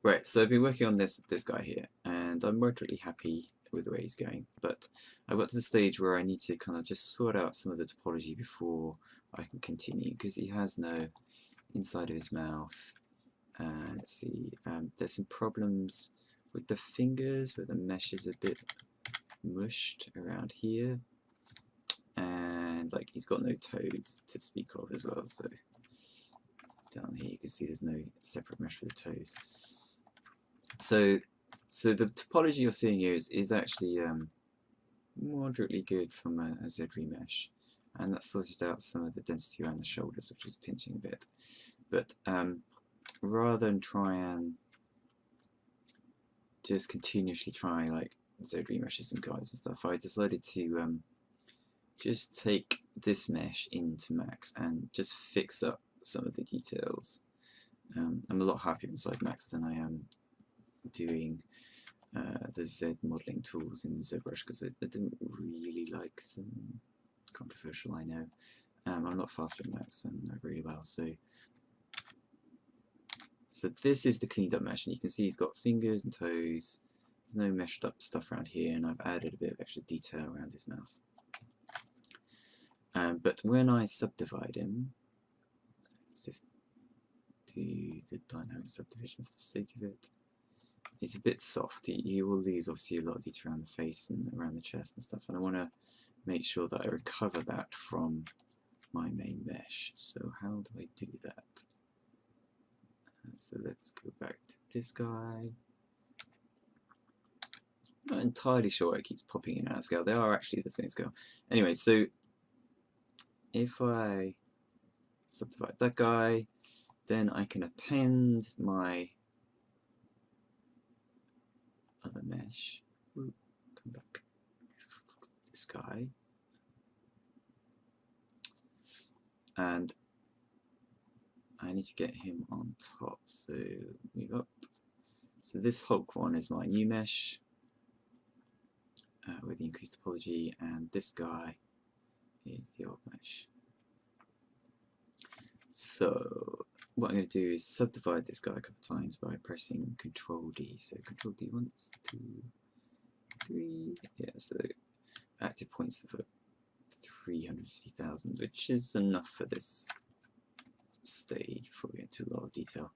Right, so I've been working on this guy here, and I'm moderately happy with the way he's going, but I got to the stage where I need to kind of just sort out some of the topology before I can continue, because he has no inside of his mouth. Let's see, there's some problems with the fingers where the mesh is a bit mushed around here, and like he's got no toes to speak of as well, so down here you can see there's no separate mesh for the toes. So the topology you're seeing here is actually moderately good from a Z remesh, and that sorted out some of the density around the shoulders, which was pinching a bit. But rather than try and just continuously try like Z remeshes and guides and stuff, I decided to just take this mesh into Max and just fix up some of the details. I'm a lot happier inside Max than I am doing the Z modeling tools in zBrush, because I didn't really like them. Controversial, I know. I'm not faster in Max and know really well, so this is the cleaned up mesh, and you can see he's got fingers and toes. There's no meshed up stuff around here, and I've added a bit of extra detail around his mouth. But when I subdivide him, let's just do the dynamic subdivision for the sake of it. It's a bit soft. You will lose obviously a lot of detail around the face and around the chest and stuff, and I want to make sure that I recover that from my main mesh. So how do I do that? So let's go back to this guy. I'm not entirely sure why it keeps popping in and out of scale. They are actually the same scale. Anyway, so if I subdivide that guy, then I can append my other mesh. Ooh, come back. This guy. And I need to get him on top, so move up. So this Hulk one is my new mesh with the increased topology, and this guy is the old mesh. So what I'm going to do is subdivide this guy a couple of times by pressing Control D. So Control D once, 2, 3. Yeah, so active points of 350,000, which is enough for this stage before we get into a lot of detail.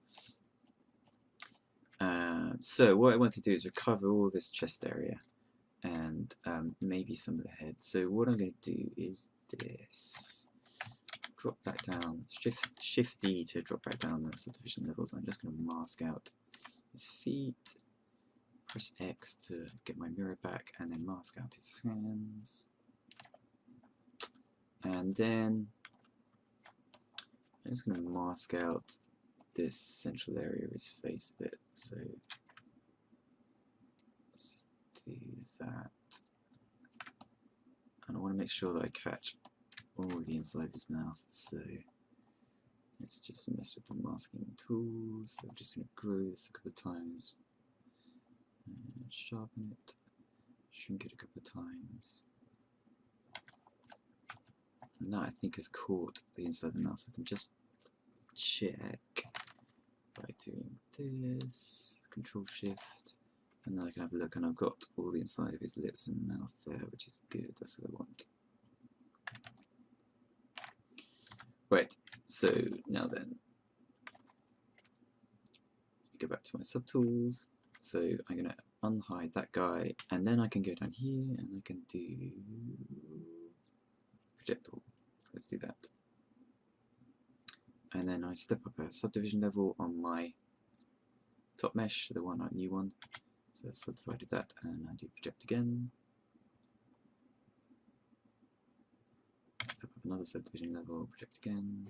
So what I want to do is recover all this chest area and maybe some of the head. So what I'm going to do is this. Drop back down, Shift D to drop back down the subdivision levels. I'm just going to mask out his feet, press X to get my mirror back, and then mask out his hands. And then I'm just going to mask out this central area of his face a bit. So let's just do that. And I want to make sure that I catch all the inside of his mouth, so let's just mess with the masking tools. So I'm just going to grow this a couple of times, and sharpen it, shrink it a couple of times, and that I think has caught the inside of the mouth. So I can just check by doing this, Control Shift, and then I can have a look, and I've got all the inside of his lips and mouth there, which is good. That's what I want. Right, so now then, go back to my subtools. So I'm going to unhide that guy, and then I can go down here and I can do project all. So let's do that. And then I step up a subdivision level on my top mesh, the new one. So I subdivided that, and I do project again. Step up another subdivision level, project again,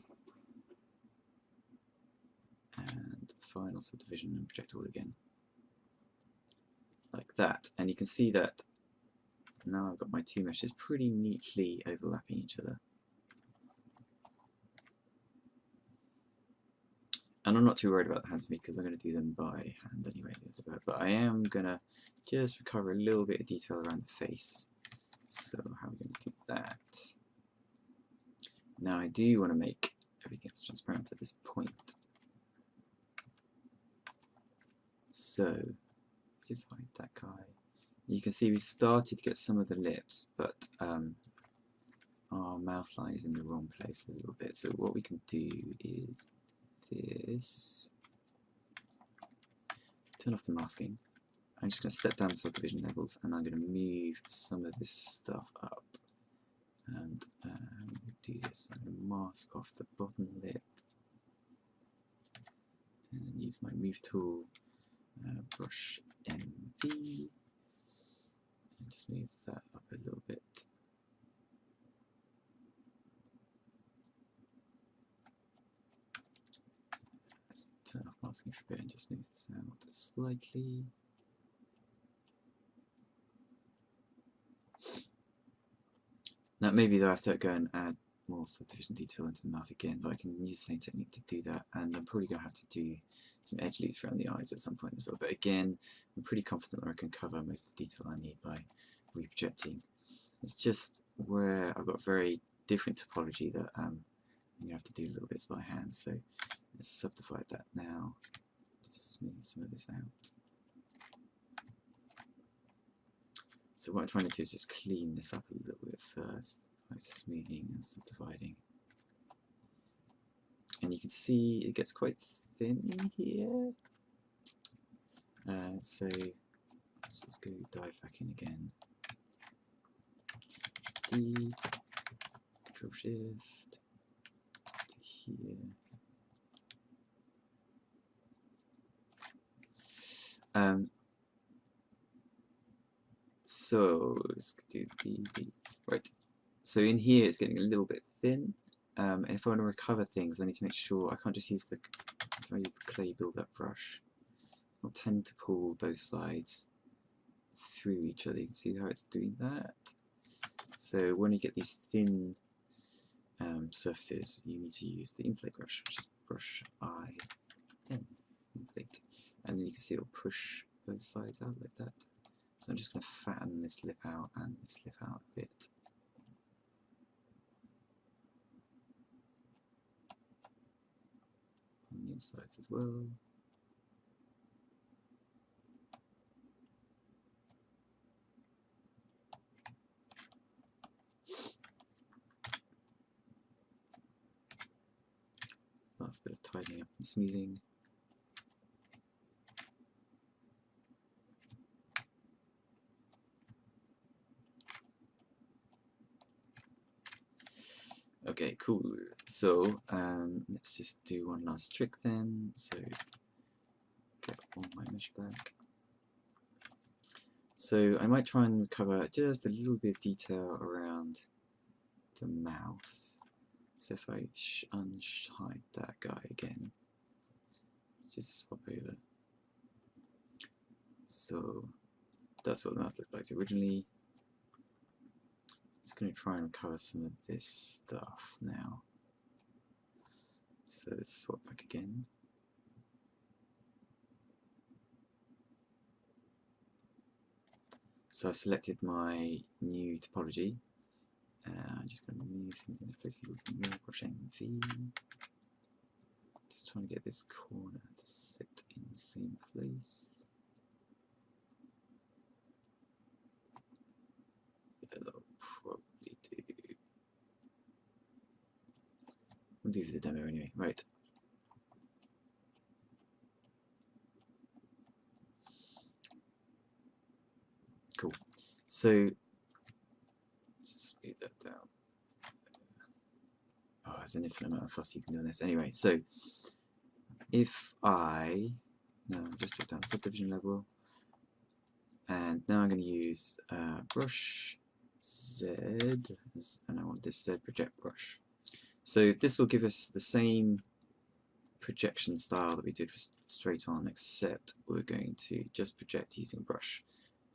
and the final subdivision and project all again, like that. And you can see that now I've got my two meshes pretty neatly overlapping each other. And I'm not too worried about the hands because I'm going to do them by hand anyway, but I am going to just recover a little bit of detail around the face. So how are we going to do that? Now I do want to make everything else transparent at this point. So just hide that guy. You can see we started to get some of the lips, but our mouth line is in the wrong place a little bit. So what we can do is this. Turn off the masking. I'm just going to step down the subdivision levels, and I'm going to move some of this stuff up. And I'm going to do this. I'm going to mask off the bottom lip, and then use my move tool, brush MV, and just move that up a little bit. Let's turn off masking for a bit and just move this out slightly. Now maybe though I have to go and add more subdivision detail into the mouth again, but I can use the same technique to do that, and I'm probably going to have to do some edge loops around the eyes at some point as well. But again, I'm pretty confident that I can cover most of the detail I need by reprojecting. It's just where I've got very different topology that I'm going to have to do little bits by hand. So let's subdivide that now, just smooth some of this out. So what I'm trying to do is just clean this up a little bit first, by smoothing and subdividing. And you can see it gets quite thin here. So let's just go dive back in again. D, Control Shift to here. So let's do D. Right. So in here it's getting a little bit thin. And if I want to recover things, I need to make sure I can't just use the clay build-up brush. I'll tend to pull both sides through each other. You can see how it's doing that. So when you get these thin surfaces, you need to use the inflate brush, which is brush I-N, inflate. And then you can see it'll push both sides out like that. So I'm just going to fatten this lip out and this lip out a bit. On the insides as well. Last bit of tidying up and smoothing. Okay, cool. So let's just do one last trick then. So get all my mesh back. So I might try and recover just a little bit of detail around the mouth. So if I unhide that guy again, let's just swap over. So that's what the mouth looked like originally. Just going to try and recover some of this stuff now. So let's swap back again. So I've selected my new topology. I'm just going to move things into place a little bit more. Brush MV. Just trying to get this corner to sit in the same place. That'll probably do. We'll do for the demo anyway. Right. Cool. So just speed that down. Oh, there's an infinite amount of fuss you can do on this. Anyway, so if I just drop down subdivision level, and now I'm going to use brush Z, and I want this Z project brush. So this will give us the same projection style that we did with straight on, except we're going to just project using brush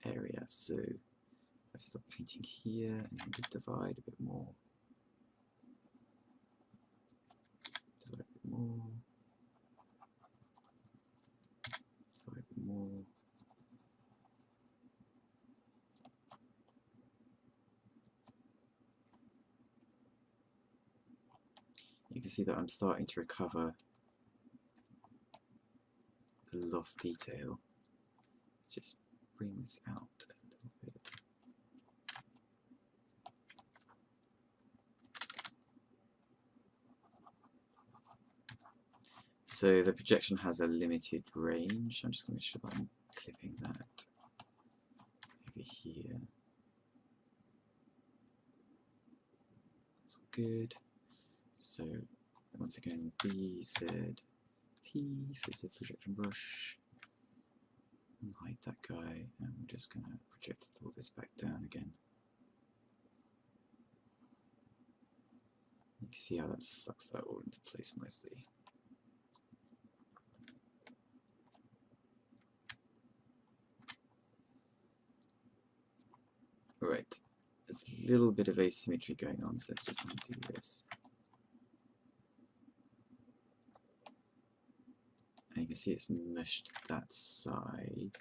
area. So I stop painting here and then divide a bit more. Divide a bit more. Divide a bit more. You can see that I'm starting to recover the lost detail. Let's just bring this out a little bit. So the projection has a limited range. I'm just going to make sure that I'm clipping that over here. That's good. So once again, B, Z, P for the projection brush. And hide that guy, and we're just going to project all this back down again. You can see how that sucks that all into place nicely. Right, there's a little bit of asymmetry going on, so let's just undo this. And you can see it's mushed that side.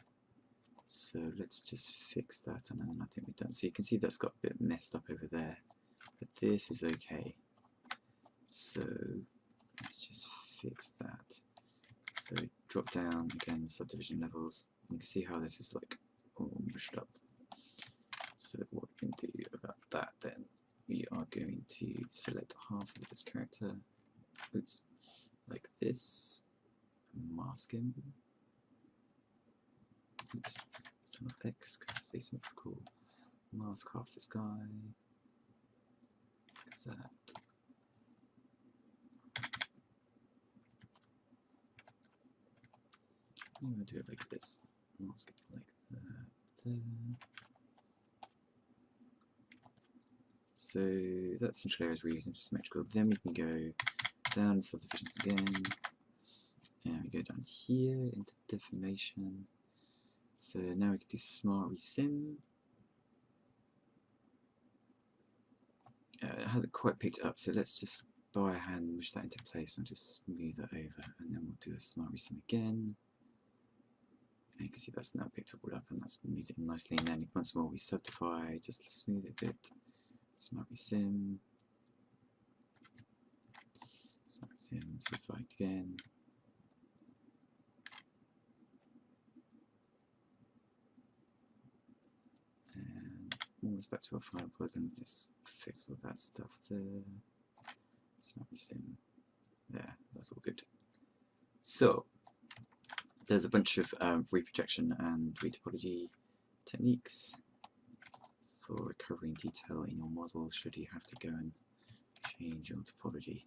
So let's just fix that, and then I think we're done. So you can see that's got a bit messed up over there, but this is okay. So let's just fix that. So drop down again the subdivision levels. You can see how this is like all mushed up. So what we can do about that then, we are going to select half of this character, oops, like this, mask him, oops, it's not X because it's asymmetrical, mask half this guy, like that. I'm going to do it like this, mask it like that, there. So that central area is reasonably symmetrical. Then we can go down subdivisions again, and we go down here into deformation. So now we can do smart resim. It hasn't quite picked it up, so let's just by hand push that into place and just smooth that over, and then we'll do a smart resim again. And you can see that's now picked it all up, and that's moved it in nicely. And then once more we subdivide, just smooth it a bit. Smart resim. Smart resim, subdivide again. And almost back to our file plugin, just fix all that stuff there. Smart resim. There, that's all good. So there's a bunch of reprojection and retopology techniques for recovering detail in your model should you have to go and change your topology.